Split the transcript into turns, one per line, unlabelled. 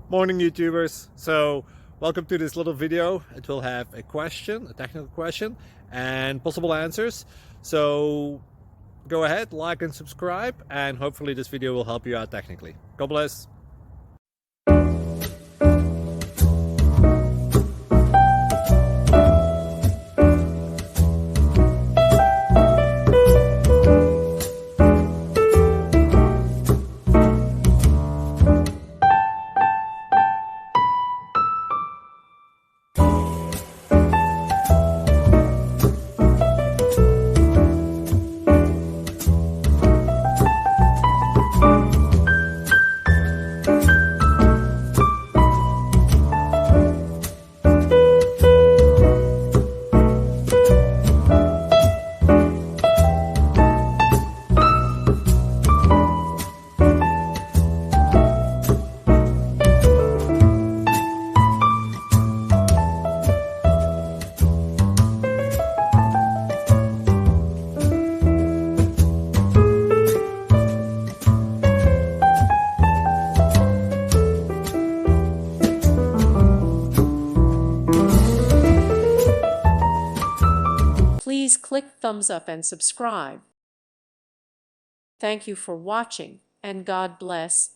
Morning YouTubers. So welcome to this little video. It will have a question, a technical question, and possible answers. So go ahead, like and subscribe, and hopefully this video will help you out technically. God bless.
Please click thumbs up and subscribe. Thank you for watching, and God bless.